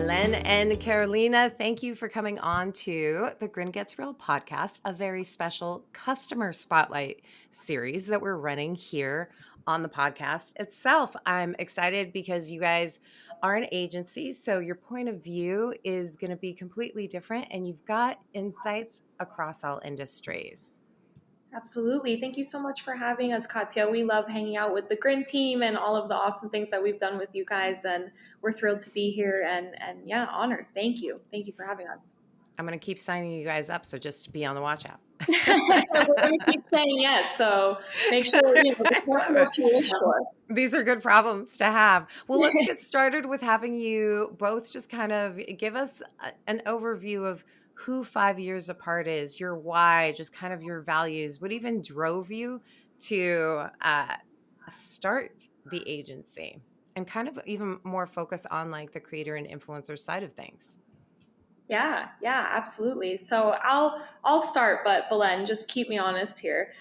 Belen and Carolina, thank you for coming on to the Grin Gets Real podcast, a very special customer spotlight series that we're running here on the podcast itself. I'm excited because you guys are an agency, so your point of view is going to be completely different, and you've got insights across all industries. Absolutely. Thank you so much for having us, Katya. We love hanging out with the Grin team and all of the awesome things that we've done with you guys. And we're thrilled to be here and yeah, honored. Thank you. Thank you for having us. I'm going to keep signing you guys up, so just be on the watch out. We're going to keep saying yes. So make sure, what you wish for. These are good problems to have. Well, let's get started with having you both just kind of give us an overview of who 5 years apart is, your why, just kind of your values, what even drove you to start the agency, and kind of even more focus on like the creator and influencer side of things. Yeah, absolutely. So I'll start, but Belen, just keep me honest here.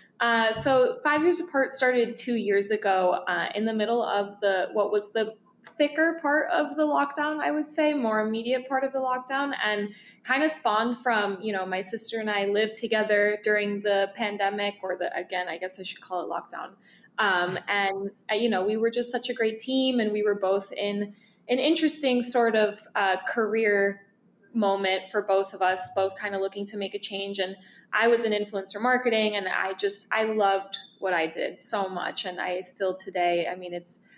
So 5 years apart started 2 years ago, in the middle of what was the thicker part of the lockdown, I would say, more immediate part of the lockdown, and kind of spawned from, my sister and I lived together during the pandemic, or again, I guess I should call it lockdown. And we were just such a great team, and we were both in an interesting sort of career moment for both of us, both kind of looking to make a change. And I was in influencer marketing, and I loved what I did so much. And I still today,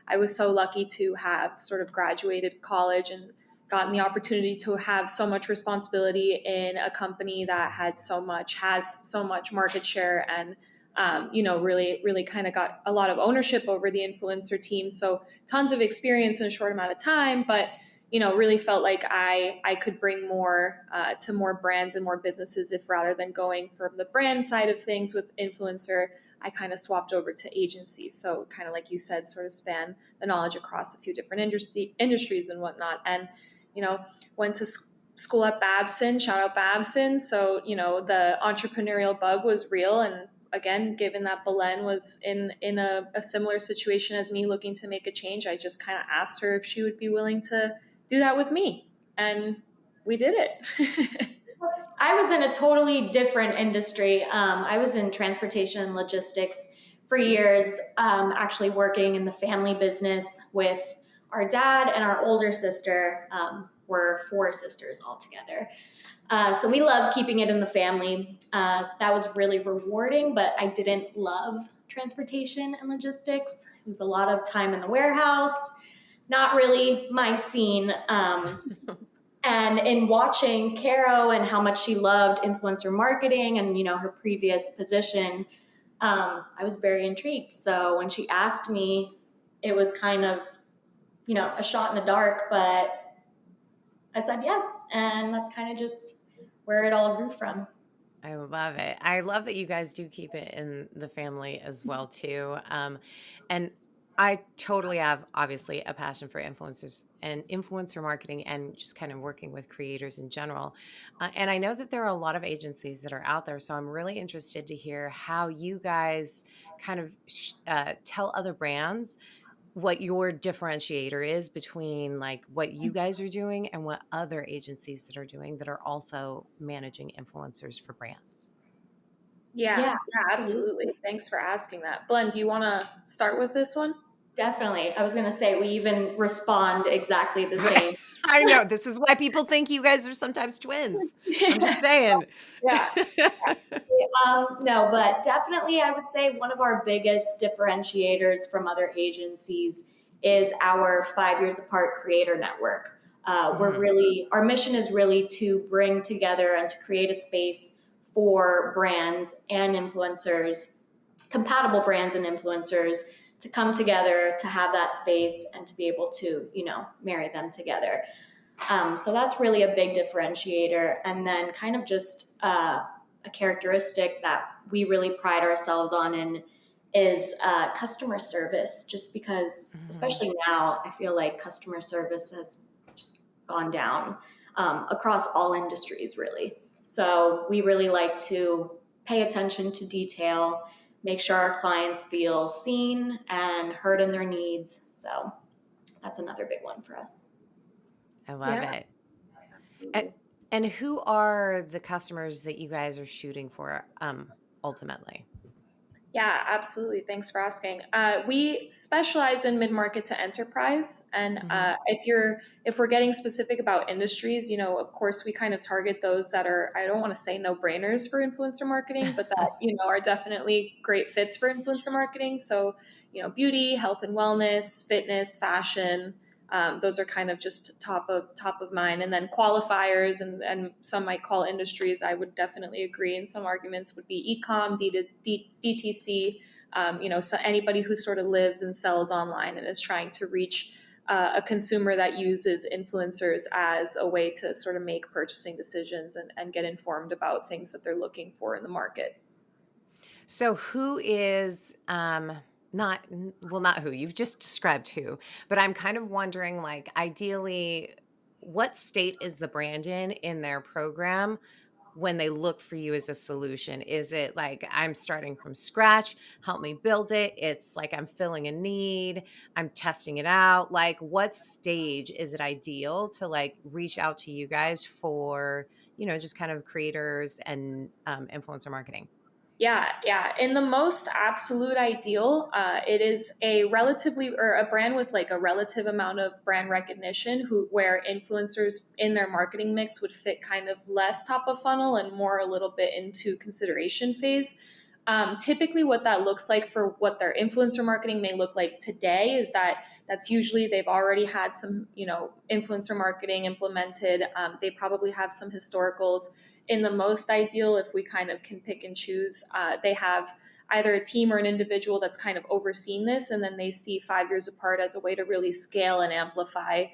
I was so lucky to have sort of graduated college and gotten the opportunity to have so much responsibility in a company that has so much market share, and really kind of got a lot of ownership over the influencer team. So tons of experience in a short amount of time, but really felt like I could bring more to more brands and more businesses if, rather than going from the brand side of things with influencer, I kind of swapped over to agencies. So kind of like you said, sort of span the knowledge across a few different industries and whatnot. And, went to school at Babson, shout out Babson. So, the entrepreneurial bug was real. And again, given that Belen was in a similar situation as me, looking to make a change, I just kind of asked her if she would be willing to do that with me, and we did it. I was in a totally different industry. I was in transportation and logistics for years, actually working in the family business with our dad and our older sister. We're 4 sisters all together. So we love keeping it in the family. That was really rewarding, but I didn't love transportation and logistics. It was a lot of time in the warehouse. Not really my scene. And in watching Caro and how much she loved influencer marketing and, her previous position, I was very intrigued. So when she asked me, it was kind of, a shot in the dark, but I said yes. And that's kind of just where it all grew from. I love it. I love that you guys do keep it in the family as well too. And I totally have obviously a passion for influencers and influencer marketing and just kind of working with creators in general. And I know that there are a lot of agencies that are out there. So I'm really interested to hear how you guys kind of tell other brands what your differentiator is between like what you guys are doing and what other agencies that are doing that are also managing influencers for brands. Yeah, absolutely. Thanks for asking that. Belen, do you want to start with this one? Definitely. I was going to say, we even respond exactly the same. I know. This is why people think you guys are sometimes twins. I'm just saying. Yeah. No, but definitely I would say one of our biggest differentiators from other agencies is our 5 years apart creator network. Our mission is really to bring together and to create a space for brands and influencers, compatible brands and influencers, to come together, to have that space and to be able to, marry them together. So that's really a big differentiator. And then kind of just a characteristic that we really pride ourselves on is customer service, just because, especially now, I feel like customer service has just gone down across all industries, really. So we really like to pay attention to detail, make sure our clients feel seen and heard in their needs. So that's another big one for us. I love it. And Absolutely. and who are the customers that you guys are shooting for ultimately? Yeah, absolutely. Thanks for asking. We specialize in mid-market to enterprise, and Hmm. if we're getting specific about industries, of course, we kind of target those that are, I don't want to say no-brainers for influencer marketing, but that are definitely great fits for influencer marketing. So, beauty, health and wellness, fitness, fashion. Those are kind of just top of mind, and then qualifiers and some might call industries. I would definitely agree. And some arguments would be e-com, DTC. So anybody who sort of lives and sells online and is trying to reach a consumer that uses influencers as a way to sort of make purchasing decisions and get informed about things that they're looking for in the market. So who is not well, not who, you've just described who, but I'm kind of wondering, like, ideally, what state is the brand in their program when they look for you as a solution? Is it like, I'm starting from scratch, help me build it? It's like I'm filling a need, I'm testing it out. Like, what stage is it ideal to like reach out to you guys for, just kind of creators and influencer marketing? Yeah, yeah. In the most absolute ideal, it is a relatively or a brand with like a relative amount of brand recognition, where influencers in their marketing mix would fit kind of less top of funnel and more a little bit into consideration phase. Typically, what that looks like for what their influencer marketing may look like today is that's usually they've already had some influencer marketing implemented. They probably have some historicals. In the most ideal, if we kind of can pick and choose, they have either a team or an individual that's kind of overseen this, and then they see 5 years apart as a way to really scale and amplify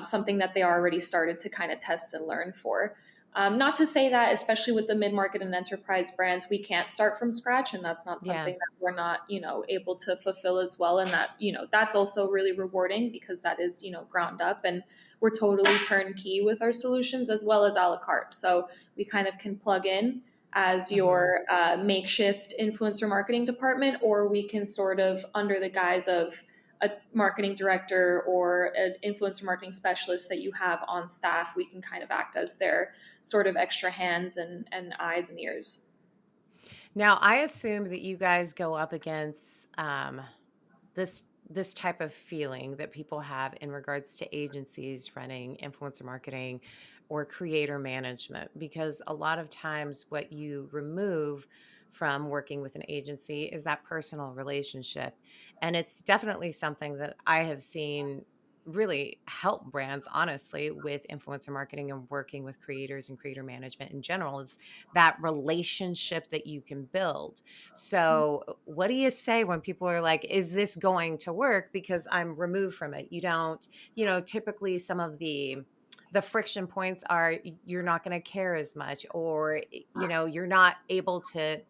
something that they already started to kind of test and learn for. Not to say that, especially with the mid-market and enterprise brands, we can't start from scratch, and that's not Yeah. something that we're not, able to fulfill as well. And that, that's also really rewarding because that is, ground up, and we're totally turnkey with our solutions as well as a la carte. So we kind of can plug in as Hmm. your makeshift influencer marketing department, or we can sort of, under the guise of a marketing director or an influencer marketing specialist that you have on staff, we can kind of act as their sort of extra hands and eyes and ears. Now, I assume that you guys go up against this type of feeling that people have in regards to agencies running influencer marketing or creator management, because a lot of times what you remove from working with an agency is that personal relationship, and it's definitely something that I have seen really help brands, honestly, with influencer marketing and working with creators and creator management in general, is that relationship that you can build. So, what do you say when people are like, is this going to work because I'm removed from it? You don't, typically some of the friction points are you're not going to care as much, or you're not able to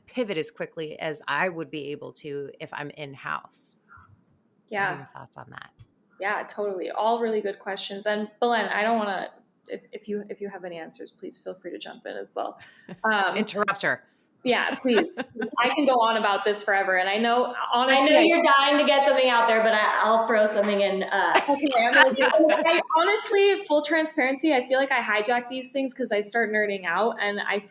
pivot as quickly as I would be able to if I'm in-house. What are Yeah, your thoughts on that? yeah, totally. All really good questions. And Belen, I don't want to. If you have any answers, please feel free to jump in as well. Um, Interrupt her. yeah, please. I can go on about this forever, and I know I know honestly, you're dying to get something out there, but I'll throw something in. okay, amazing. I honestly, full transparency, I feel like I hijack these things because I start nerding out, and I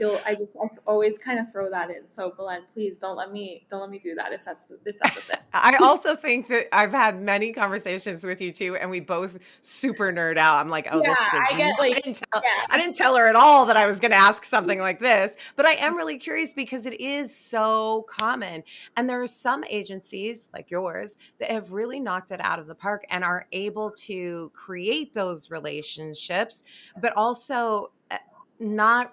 always kind of throw that in. So, Belen, please don't let me do that if that's a thing. I also think that I've had many conversations with you too, and we both super nerd out. I'm like, oh, Yeah, this was I get I like I didn't tell her at all that I was going to ask something like this, but I am really curious because it is so common. And there are some agencies like yours that have really knocked it out of the park and are able to create those relationships, but also not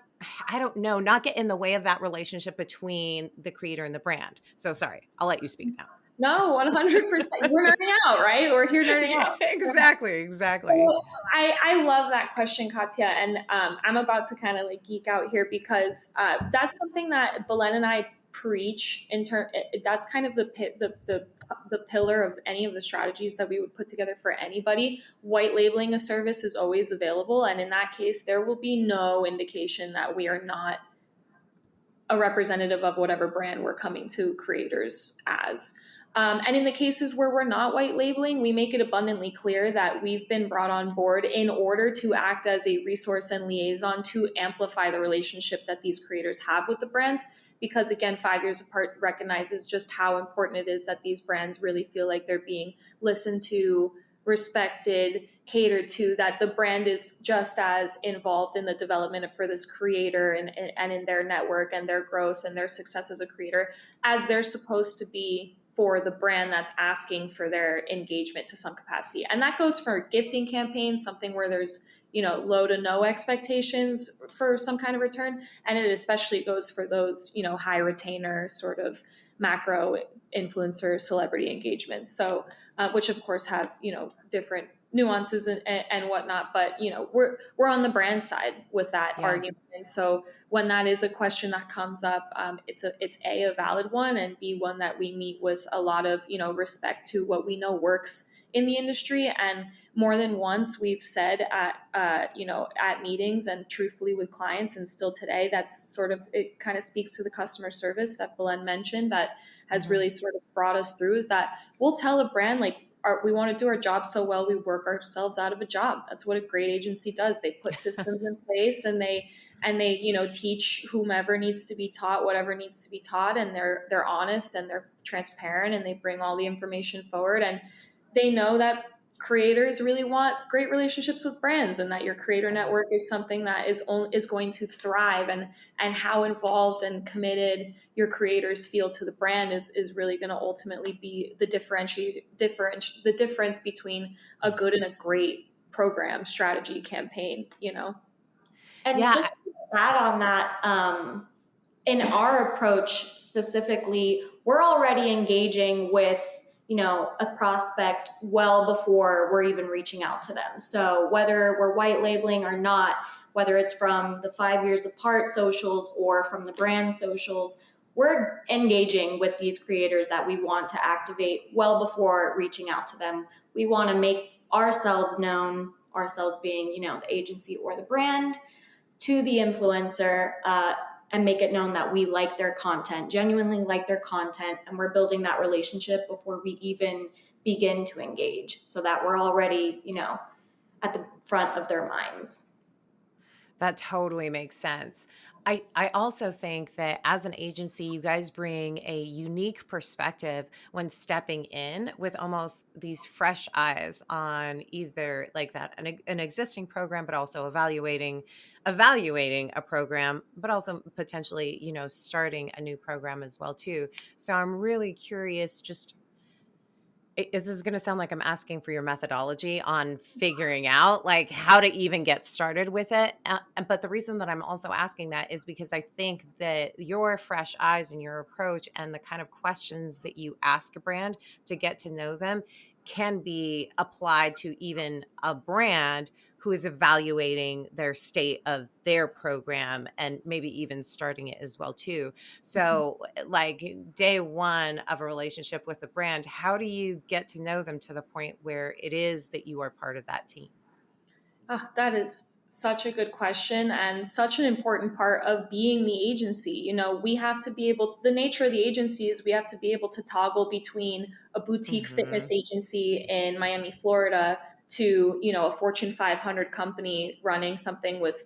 I don't know, not get in the way of that relationship between the creator and the brand. So sorry, I'll let you speak now. no, 100%. We're nerding out, right? We're here nerding Yeah, out. exactly, exactly. So I love that question, Katya, and I'm about to kind of like geek out here because that's something that Belen and I preach in turn. That's kind of the pillar of any of the strategies that we would put together for anybody. White labeling a service is always available, and in that case, there will be no indication that we are not a representative of whatever brand we're coming to creators as. And in the cases where we're not white labeling, we make it abundantly clear that we've been brought on board in order to act as a resource and liaison to amplify the relationship that these creators have with the brands. Because again, 5 years apart recognizes just how important it is that these brands really feel like they're being listened to, respected, catered to, that the brand is just as involved in the development for this creator and in their network and their growth and their success as a creator as they're supposed to be for the brand that's asking for their engagement to some capacity. And that goes for gifting campaigns, something where there's, low to no expectations for some kind of return. And it especially goes for those, high retainer sort of macro influencer celebrity engagements. So, which of course have, different nuances and whatnot, but we're on the brand side with that argument. And so when that is a question that comes up, it's a valid one, and B, one that we meet with a lot of respect to what we know works in the industry. And more than once we've said at meetings and truthfully with clients, and still today, that's sort of, it kind of speaks to the customer service that Belen mentioned that has really sort of brought us through, is that we'll tell a brand like, we want to do our job so well, we work ourselves out of a job. That's what a great agency does. They put systems in place, and they teach whomever needs to be taught whatever needs to be taught, and they're honest and they're transparent, and they bring all the information forward, and they know that creators really want great relationships with brands, and that your creator network is something that is going to thrive, and how involved and committed your creators feel to the brand is really going to ultimately be the difference between a good and a great program, strategy, campaign. And just to add on that, in our approach specifically, we're already engaging with a prospect well before we're even reaching out to them. So whether we're white labeling or not, whether it's from the 5 years apart socials or from the brand socials, we're engaging with these creators that we want to activate well before reaching out to them. We want to make ourselves known, ourselves being the agency or the brand, to the influencer, and make it known that we like their content, genuinely like their content, and we're building that relationship before we even begin to engage, so that we're already, at the front of their minds. That totally makes sense. I also think that as an agency, you guys bring a unique perspective when stepping in with almost these fresh eyes on either like that an existing program, but also evaluating a program, but also potentially starting a new program as well too. So I'm really curious, just this is going to sound like I'm asking for your methodology on figuring out like how to even get started with it. But the reason that I'm also asking that is because I think that your fresh eyes and your approach and the kind of questions that you ask a brand to get to know them can be applied to even a brand who is evaluating their state of their program and maybe even starting it as well too. So like day one of a relationship with a brand, how do you get to know them to the point where it is that you are part of that team? Oh, that is such a good question, and such an important part of being the agency. We have to be able, the nature of the agency is we have to be able to toggle between a boutique fitness agency in Miami, Florida, to, a Fortune 500 company running something with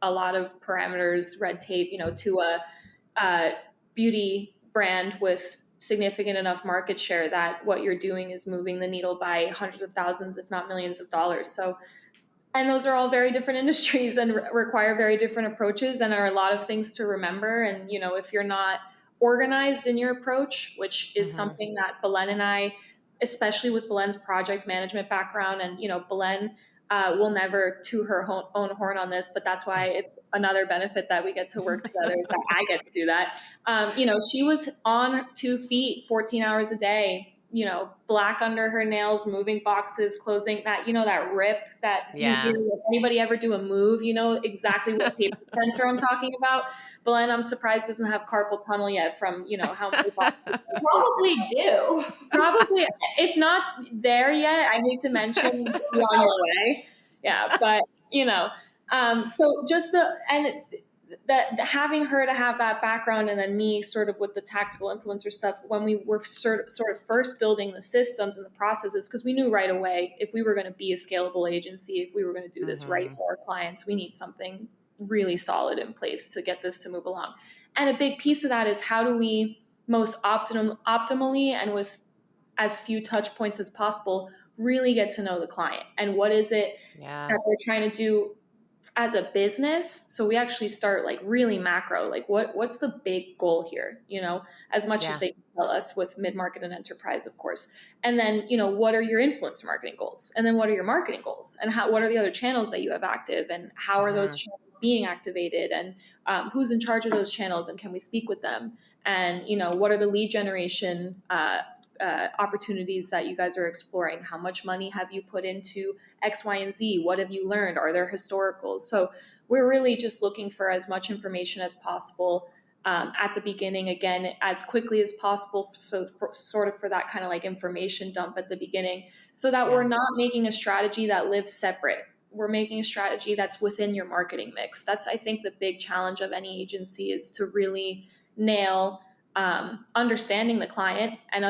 a lot of parameters, red tape, to a beauty brand with significant enough market share that what you're doing is moving the needle by hundreds of thousands, if not millions of dollars. So, and those are all very different industries and require very different approaches, and are a lot of things to remember. And if you're not organized in your approach, which is something that Belen and I, especially with Belen's project management background, and Belen will never toot her own horn on this, but that's why it's another benefit that we get to work together, is that I get to do that. She was on 2 feet 14 hours a day, black under her nails, moving boxes, closing that, that rip that you hear. If anybody ever do a move, exactly what tape dispenser I'm talking about. Belen, I'm surprised doesn't have carpal tunnel yet from, how many boxes. Probably do. Probably, if not there yet, I need to mention, be on your way. Yeah, but so just that having her to have that background, and then me sort of with the tactical influencer stuff when we were sort of first building the systems and the processes, because we knew right away if we were going to be a scalable agency, if we were going to do this right for our clients, we need something really solid in place to get this to move along. And a big piece of that is how do we most optimally and with as few touch points as possible really get to know the client, and what is it that they're trying to do as a business. So we actually start like really macro, like what's the big goal here, as much as they can tell us with mid-market and enterprise, of course. And then, what are your influencer marketing goals? And then what are your marketing goals? And what are the other channels that you have active? And how are those channels being activated? And who's in charge of those channels? And can we speak with them? And, what are the lead generation opportunities that you guys are exploring? How much money have you put into X, Y, and Z? What have you learned? Are there historicals? So we're really just looking for as much information as possible at the beginning, again, as quickly as possible. So for that kind of like information dump at the beginning, so that we're not making a strategy that lives separate. We're making a strategy that's within your marketing mix. That's, I think, the big challenge of any agency, is to really nail understanding the client and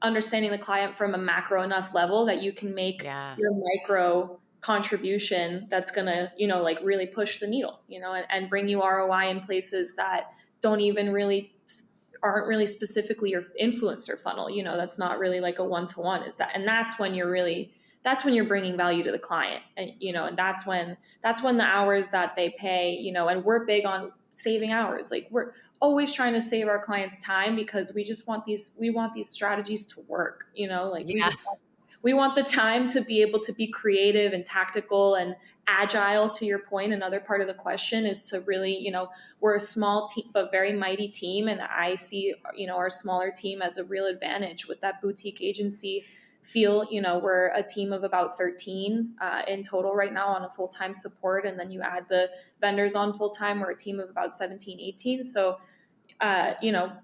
understanding the client from a macro enough level that you can make your micro contribution that's going to, like really push the needle, and bring you ROI in places that aren't really specifically your influencer funnel. That's not really like a one-to-one, is that, and that's when you're bringing value to the client. And, and that's when the hours that they pay, and we're big on saving hours. Like, we're always trying to save our clients time, because we want these strategies to work, we want the time to be able to be creative and tactical and agile. To your point, another part of the question is to really, we're a small team, but very mighty team. And I see, our smaller team as a real advantage with that boutique agency feel. We're a team of about 13 in total right now on a full-time support. And then you add the vendors on full-time, we're a team of about 17, 18. So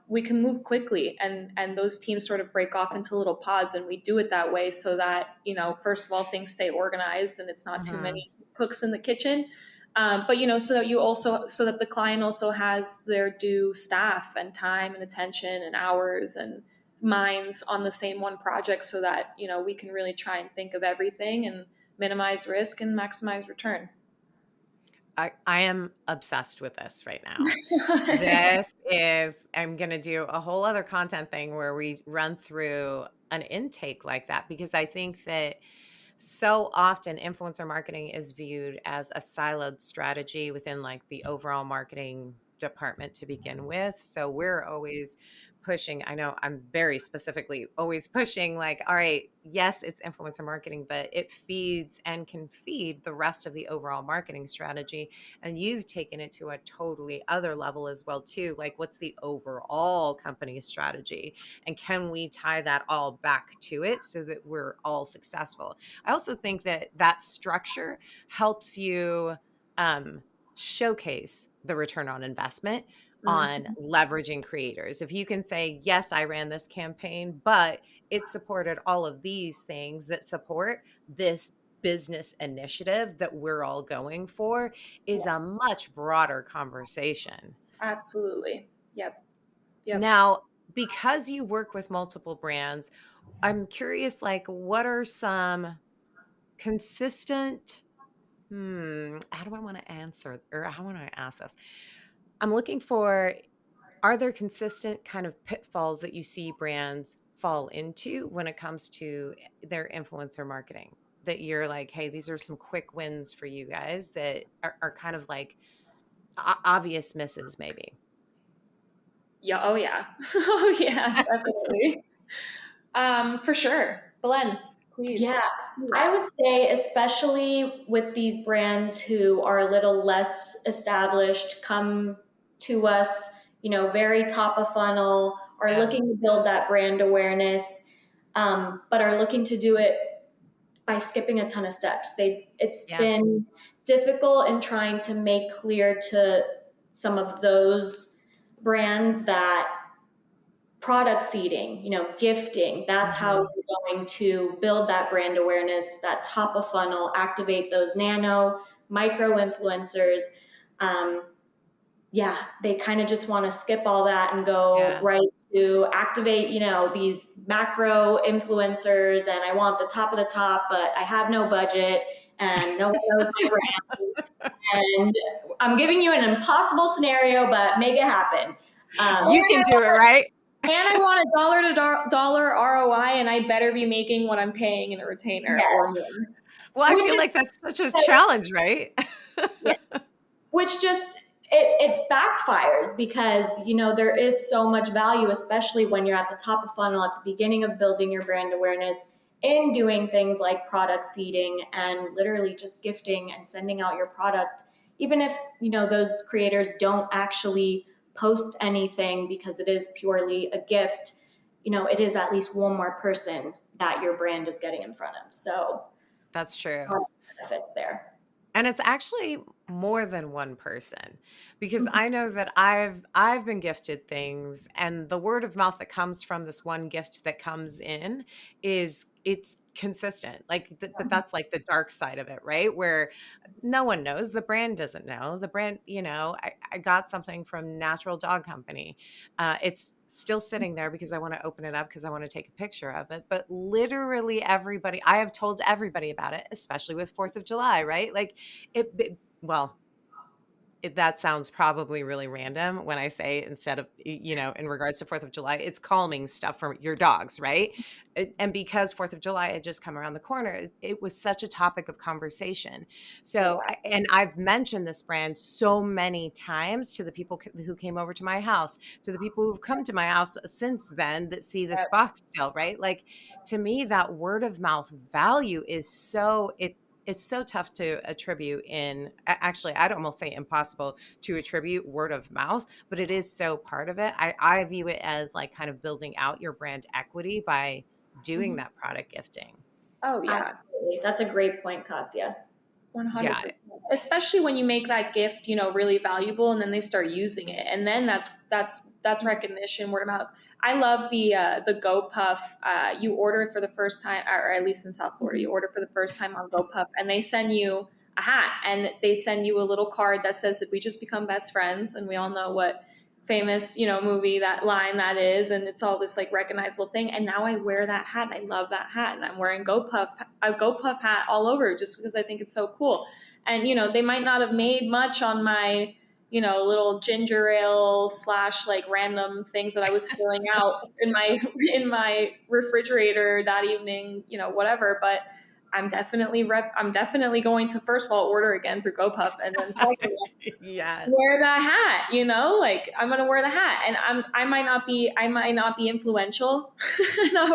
we can move quickly, and those teams sort of break off into little pods, and we do it that way so that, first of all, things stay organized and it's not too many cooks in the kitchen. But, so that the client also has their due staff and time and attention and hours and minds on the same one project, so that, we can really try and think of everything and minimize risk and maximize return. I am obsessed with this right now. I'm going to do a whole other content thing where we run through an intake like that, because I think that so often influencer marketing is viewed as a siloed strategy within like the overall marketing department to begin with. So we're always pushing, I know I'm very specifically always pushing like, all right, yes, it's influencer marketing, but it feeds and can feed the rest of the overall marketing strategy. And you've taken it to a totally other level as well too. Like, what's the overall company strategy? And can we tie that all back to it so that we're all successful? I also think that that structure helps you showcase the return on investment on leveraging creators. If you can say, yes, I ran this campaign, but it supported all of these things that support this business initiative that we're all going for, is a much broader conversation. Absolutely. Yep. Now, because you work with multiple brands, I'm curious, like, what are some consistent, how do I want to answer, or how want I ask this? I'm looking for, are there consistent kind of pitfalls that you see brands fall into when it comes to their influencer marketing, that you're like, hey, these are some quick wins for you guys that are kind of like obvious misses maybe? Yeah. Oh yeah. Oh yeah, definitely. For sure. Belen, please. Yeah, I would say, especially with these brands who are a little less established, come to us, very top of funnel, are looking to build that brand awareness, but are looking to do it by skipping a ton of steps. It's been difficult in trying to make clear to some of those brands that product seeding, gifting, that's how we're going to build that brand awareness, that top of funnel, activate those nano, micro influencers. yeah, they kind of just want to skip all that and go Yeah. right to activate, these macro influencers, and I want the top of the top, but I have no budget and no one knows my brand. And I'm giving you an impossible scenario, but make it happen. You can do it, right? And I want a dollar to dollar ROI, and I better be making what I'm paying in a retainer or Yes. more. Well, I Which feel is like that's such a challenge, right? yeah, which just it backfires because there is so much value, especially when you're at the top of funnel at the beginning of building your brand awareness, in doing things like product seeding and literally just gifting and sending out your product, even if those creators don't actually post anything because it is purely a gift. It is at least one more person that your brand is getting in front of, so That's a lot true. of benefits there. And it's actually more than one person, because I know that I've been gifted things, and the word of mouth that comes from this one gift that comes in is it's consistent. Like but that's like the dark side of it, right? Where no one knows, the brand doesn't know. The brand, I got something from Natural Dog Company. It's still sitting there because I want to open it up because I want to take a picture of it. But literally everybody, I have told everybody about it, especially with 4th of July, right? Like well, that sounds probably really random when I say, instead of, in regards to 4th of July, it's calming stuff for your dogs, right? And because 4th of July had just come around the corner, it was such a topic of conversation. So, Yeah. and I've mentioned this brand so many times to the people who came over to my house, to the people who've come to my house since then that see this box still, right? Like, to me, that word of mouth value is it's so tough to attribute actually, I'd almost say impossible to attribute word of mouth, but it is so part of it. I view it as like kind of building out your brand equity by doing Mhm. that product gifting. Oh yeah, Absolutely. That's a great point, Katya. 100%. Yeah. Especially when you make that gift, really valuable, and then they start using it, and then that's recognition, word of mouth. I love the GoPuff. You order it for the first time, or at least in South Florida, you order for the first time on GoPuff, and they send you a hat, and they send you a little card that says that we just become best friends, and we all know what famous movie that line that is, and it's all this like recognizable thing. And now I wear that hat, and I love that hat, and I'm wearing a GoPuff hat all over just because I think it's so cool. And they might not have made much on my little ginger ale / like random things that I was filling out in my in my refrigerator that evening, whatever. But I'm definitely going to, first of all, order again through GoPuff, and then second, Yes. wear the hat, like I'm gonna wear the hat. And I might not be influential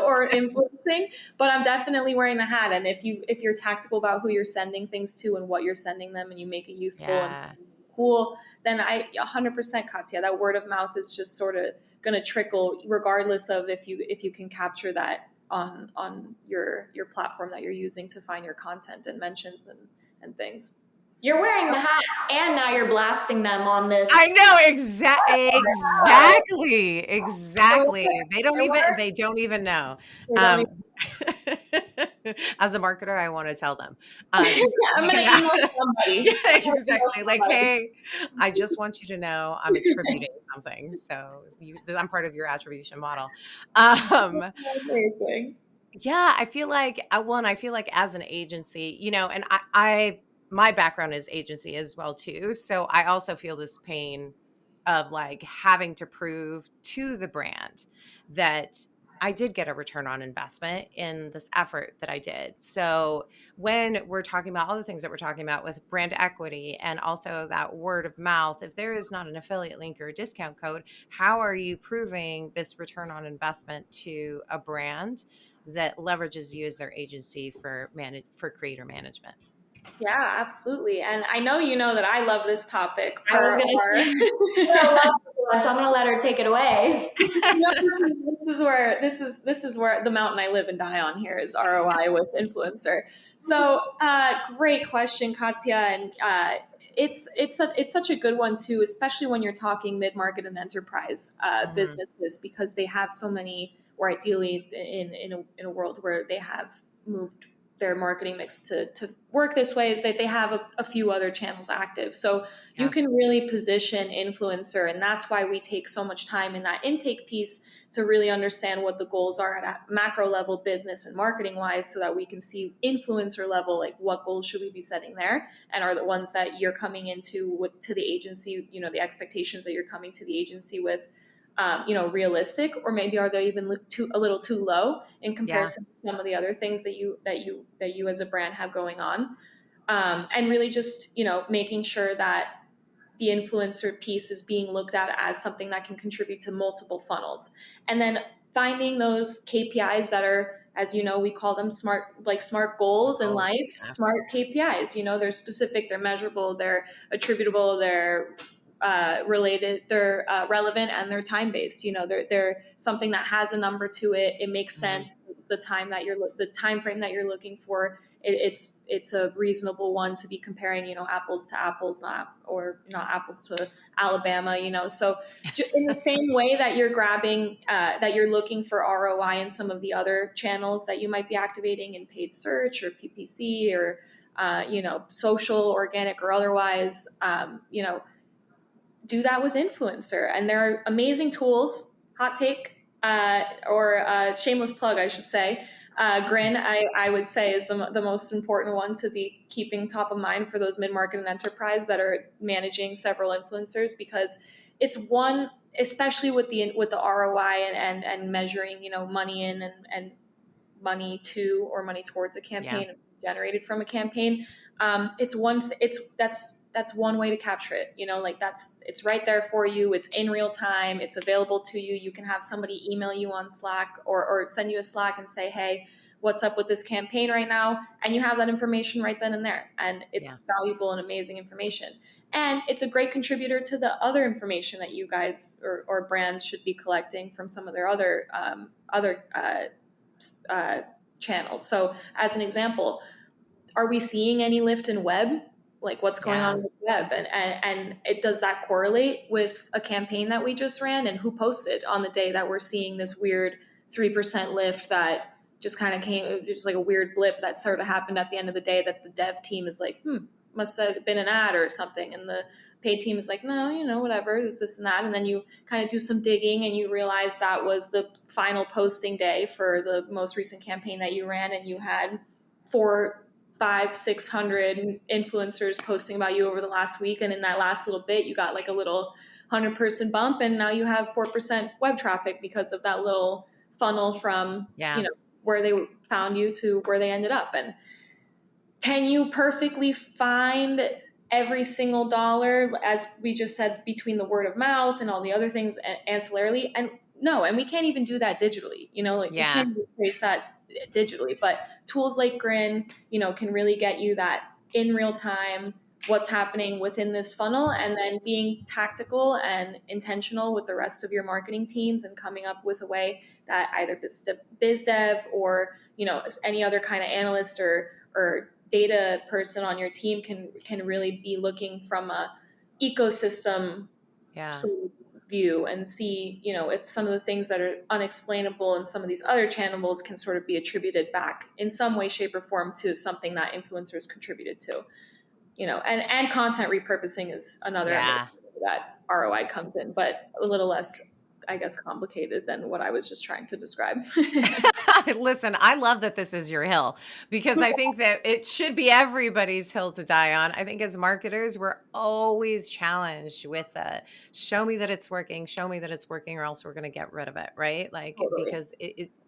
or influencing, but I'm definitely wearing the hat. And if you're tactical about who you're sending things to and what you're sending them, and you make it useful and Yeah. cool, then I 100%, Katya, that word of mouth is just sort of gonna trickle, regardless of if you can capture that on your platform that you're using to find your content and mentions and things. You're wearing So the hat, and now you're blasting them on this. I know Oh, exactly. They don't even know. They don't Um, even, as a marketer, I want to tell them, just I'm gonna yeah, email somebody. yeah, exactly. Like, hey, I just want you to know I'm attributing something. So I'm part of your attribution model. Um, Amazing. yeah, I feel like I feel like as an agency, and my background is agency as well too. So I also feel this pain of like having to prove to the brand that I did get a return on investment in this effort that I did. So when we're talking about all the things that we're talking about with brand equity and also that word of mouth, if there is not an affiliate link or a discount code, how are you proving this return on investment to a brand that leverages you as their agency for creator management? Yeah, absolutely. And I know that I love this topic I was per gonna our. say, you're gonna love this one, so I'm gonna let her take it away. This is where the mountain I live and die on here is ROI with influencer. So, great question, Katya, and it's such a good one too, especially when you're talking mid market and enterprise Mhm. businesses, because they have so many, or ideally in a world where they have moved their marketing mix to work this way is that they have a few other channels active. So you can really position influencer, and that's why we take so much time in that intake piece to really understand what the goals are at a macro level, business and marketing wise, so that we can see influencer level, like what goals should we be setting there, and are the ones that you're coming into with to the agency, the expectations that you're coming to the agency with, realistic, or maybe are they even a little too low in comparison to some of the other things that you as a brand have going on, and really just making sure that the influencer piece is being looked at as something that can contribute to multiple funnels, and then finding those KPIs that are, as you know, we call them smart goals in life, smart KPIs. They're specific, they're measurable, they're attributable, they're related, they're relevant, and they're time based. They're something that has a number to it. It makes sense. The time frame that you're looking for, it's a reasonable one to be comparing, apples to apples, not apples to Alabama. So in the same way that you're grabbing, that you're looking for ROI in some of the other channels that you might be activating in paid search or PPC or social, organic, or otherwise, do that with influencer. And there are amazing tools. Hot take, or shameless plug, I should say. Grin, I would say, is the most important one to be keeping top of mind for those mid-market and enterprise that are managing several influencers, because it's one, especially with the ROI and measuring, money in and money to, or money towards a campaign generated from a campaign. That's one way to capture it. It's right there for you. It's in real time. It's available to you. You can have somebody email you on Slack or send you a Slack and say, hey, what's up with this campaign right now? And you have that information right then and there. And it's valuable and amazing information. And it's a great contributor to the other information that you guys or brands should be collecting from some of their other channels. So as an example, are we seeing any lift in web? Like what's going on with web, and does that correlate with a campaign that we just ran, and who posted on the day that we're seeing this weird 3% lift that just kind of came, just like a weird blip that sort of happened at the end of the day, that the dev team is like, must have been an ad or something, and the paid team is like, no, whatever, it was this and that. And then you kind of do some digging and you realize that was the final posting day for the most recent campaign that you ran, and you had 400-600 influencers posting about you over the last week, and in that last little bit you got like a little 100-person bump, and now you have 4% web traffic because of that little funnel from where they found you to where they ended up. And can you perfectly find every single dollar, as we just said, between the word of mouth and all the other things ancillarily? And no, and we can't even do that digitally. We can't even trace that digitally. But tools like Grin, can really get you that in real time, what's happening within this funnel, and then being tactical and intentional with the rest of your marketing teams and coming up with a way that either biz dev or any other kind of analyst or data person on your team can really be looking from a ecosystem sort of view and see, if some of the things that are unexplainable in some of these other channels can sort of be attributed back in some way, shape, or form to something that influencers contributed to, and content repurposing is another that ROI comes in, but a little less, I guess, complicated than what I was just trying to describe. Listen, I love that this is your hill, because I think that it should be everybody's hill to die on. I think as marketers, we're always challenged with show me that it's working, or else we're going to get rid of it, right? Like, Totally. because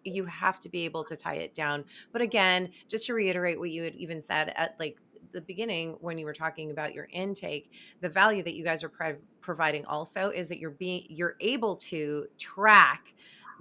you have to be able to tie it down. But again, just to reiterate what you had even said at like the beginning when you were talking about your intake, the value that you guys are providing also is that you're able to track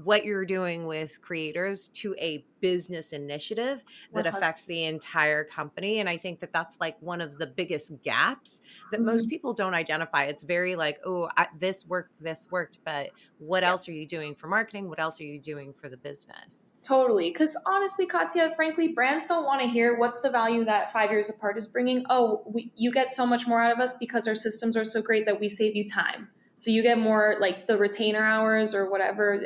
what you're doing with creators to a business initiative that affects the entire company. And I think that that's like one of the biggest gaps that most people don't identify. It's very like, oh, this worked, but what else are you doing for marketing? What else are you doing for the business? Totally. Because honestly, Katya, frankly, brands don't want to hear what's the value that 5 years apart is bringing. Oh, you get so much more out of us because our systems are so great that we save you time. So you get more like the retainer hours or whatever.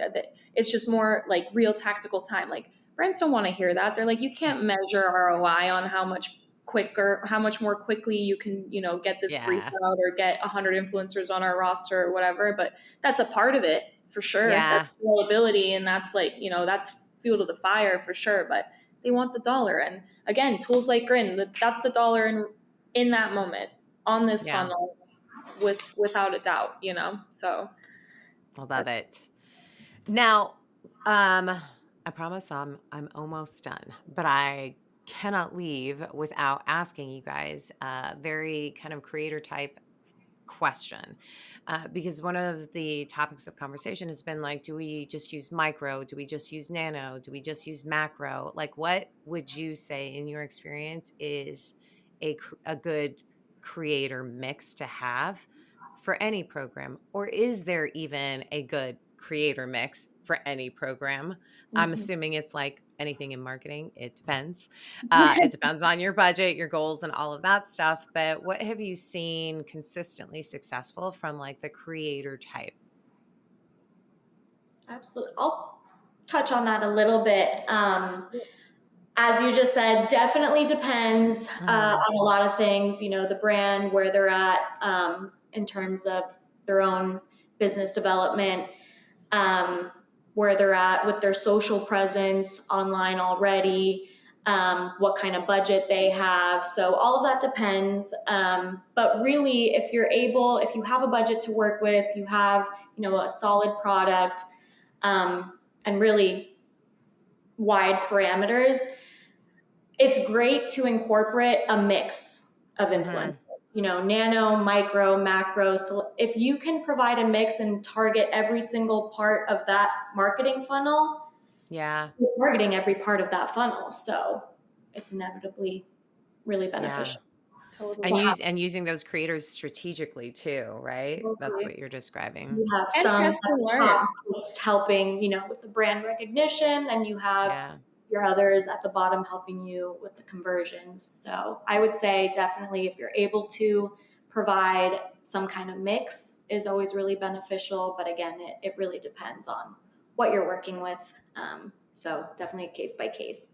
It's just more like real tactical time. Like Brands don't want to hear that. They're like, you can't measure ROI on how much more quickly you can, get this brief Yeah. out or get 100 influencers on our roster or whatever. But that's a part of it for sure. Yeah. That's scalability, and that's like, that's fuel to the fire for sure. But they want the dollar. And again, tools like Grin, that's the dollar in that moment on this Yeah. funnel without a doubt, So I love it. Now, I promise I'm almost done, but I cannot leave without asking you guys a very kind of creator type question, because one of the topics of conversation has been like, do we just use micro? Do we just use nano? Do we just use macro? Like, what would you say in your experience is a good creator mix to have for any program? Or is there even a good creator mix for any program? I'm Mhm. assuming it's like anything in marketing. It depends. It depends on your budget, your goals, and all of that stuff. But what have you seen consistently successful from like the creator type? Absolutely. I'll touch on that a little bit. As you just said, definitely depends Mhm. on a lot of things, the brand, where they're at in terms of their own business development, um, where they're at with their social presence online already, what kind of budget they have. So all of that depends. But really, if you have a budget to work with, you have, a solid product, and really wide parameters, it's great to incorporate a mix of influence, Mhm. nano, micro, macro. So if you can provide a mix and target every single part of that marketing funnel, Yeah. you're targeting every part of that funnel. So it's inevitably really Yeah. beneficial to And Totally. using those creators strategically too, right? That's Totally. what you're describing. you have And some test at and the learn. top just helping, with the brand recognition, then you have Yeah. your others at the bottom helping you with the conversions. So I would say definitely if you're able to provide some kind of mix is always really beneficial. But again, it really depends on what you're working with. So definitely case by case.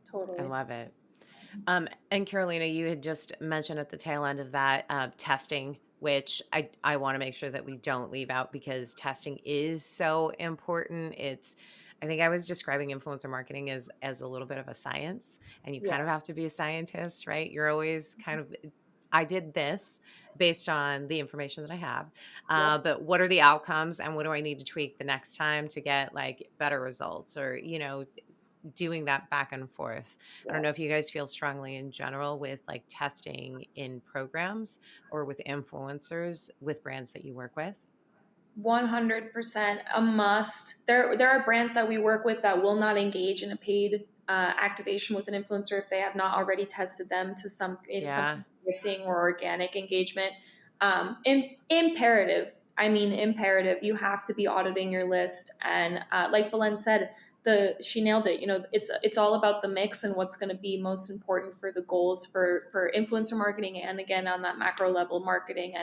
I Totally. love it. And Carolina, you had just mentioned at the tail end of that testing, which I want to make sure that we don't leave out because testing is so important. I think I was describing influencer marketing as a little bit of a science, and you Yeah. kind of have to be a scientist, right? You're always kind of, I did this based on the information that I have, Yep. but what are the outcomes, and what do I need to tweak the next time to get like better results, or doing that back and forth. I don't Yep. know if you guys feel strongly in general with like testing in programs or with influencers with brands that you work with. 100% a must. There are brands that we work with that will not engage in a paid activation with an influencer if they have not already tested them to some Yeah. gifting or organic engagement. Imperative. I mean, imperative. You have to be auditing your list, and like Belen said, she nailed it. It's all about the mix and what's going to be most important for the goals for influencer marketing, and again on that macro level marketing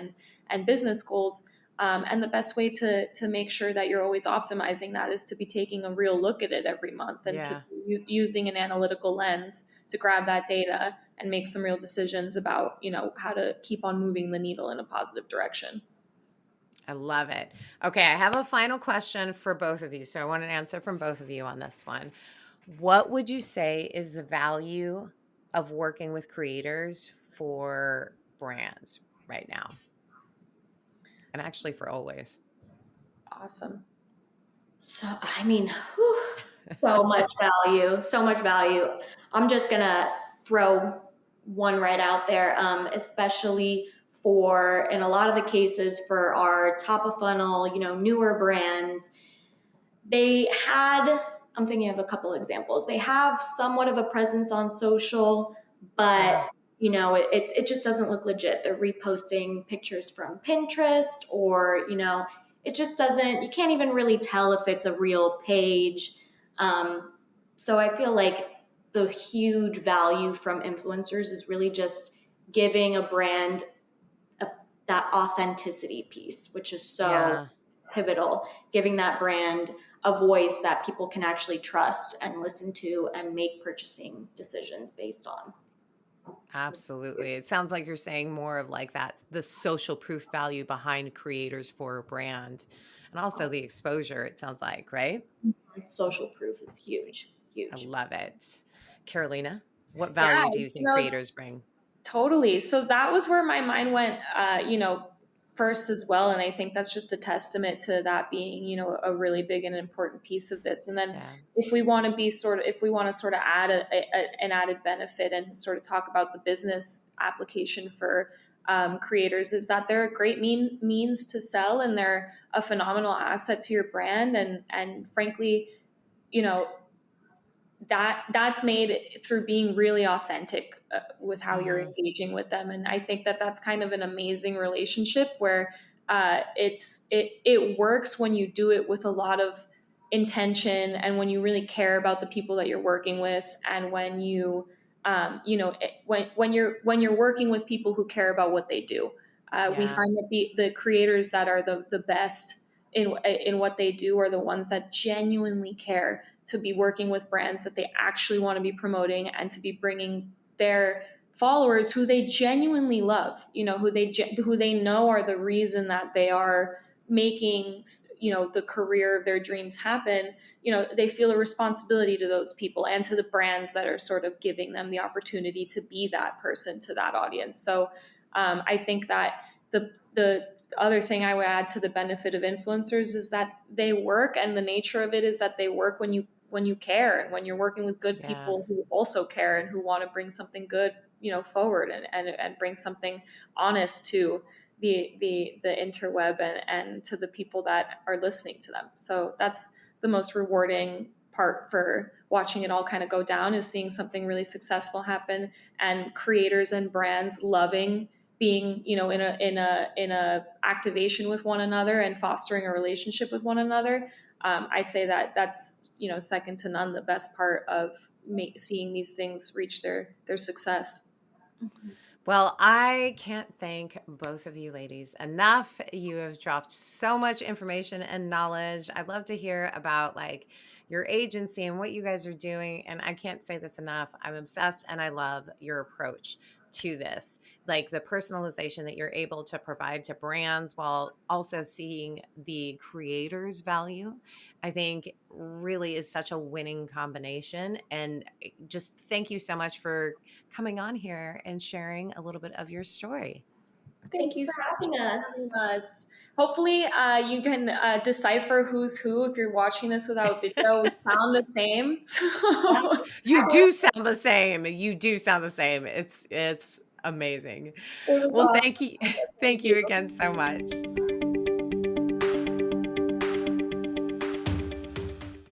and business goals. And the best way to make sure that you're always optimizing that is to be taking a real look at it every month and to Yeah. using an analytical lens to grab that data and make some real decisions about how to keep on moving the needle in a positive direction. I love it. Okay, I have a final question for both of you. So I want an answer from both of you on this one. What would you say is the value of working with creators for brands right now? And actually for always. Awesome. So, I mean, whew, so much value, so much value. I'm just going to throw one right out there, especially in a lot of the cases, for our top of funnel, newer brands. I'm thinking of a couple examples. They have somewhat of a presence on social, but Yeah. it just doesn't look legit. They're reposting pictures from Pinterest, or it just doesn't. You can't even really tell if it's a real page. So I feel like the huge value from influencers is really just giving a brand that authenticity piece, which is so Yeah. pivotal. Giving that brand a voice that people can actually trust and listen to and make purchasing decisions based on. Absolutely. It sounds like you're saying more of like that, the social proof value behind creators for a brand and also the exposure, it sounds like, right? Social proof is huge, I huge. love it. Carolina, what Yeah, value do you you think know, creators bring? totally. So that was where my mind went, first as well. And I think that's just a testament to that being, a really big and important piece of this. And then Yeah. if we want to sort of add an added benefit and sort of talk about the business application for creators, is that they're a great means to sell, and they're a phenomenal asset to your brand. And frankly, you know, that's made through being really authentic with how you're Mhm. engaging with them. And I think that that's kind of an amazing relationship where it works when you do it with a lot of intention, and when you really care about the people that you're working with, and when when you're working with people who care about what they do. We Yeah. find that the creators that are the best in what they do are the ones that genuinely care to be working with brands that they actually want to be promoting, and to be bringing their followers who they genuinely love, who they know are the reason that they are making, the career of their dreams happen. They feel a responsibility to those people and to the brands that are sort of giving them the opportunity to be that person to that audience. So I think that the other thing I would add to the benefit of influencers is that they work, and the nature of it is that they work when you care, and when you're working with good Yeah. people who also care and who want to bring something good, forward, and bring something honest to the interweb, and to the people that are listening to them. So that's the most rewarding part for watching it all kind of go down, is seeing something really successful happen, and creators and brands loving being, in a activation with one another and fostering a relationship with one another. I say that that's, second to none, the best part of seeing these things reach their success. Well, I can't thank both of you ladies enough. You have dropped so much information and knowledge. I'd love to hear about like your agency and what you guys are doing. And I can't say this enough. I'm obsessed and I love your approach to this, like the personalization that you're able to provide to brands while also seeing the creators' value. I think really is such a winning combination. And just thank you so much for coming on here and sharing a little bit of your story. Thank Thank you you for so much having for us. having us. Hopefully, you can decipher who's who if you're watching this without video. We sound the same. So You do sound the same. You do sound the same. It's amazing. it was Well, awesome. thank you. Thank Thank you you. again so much.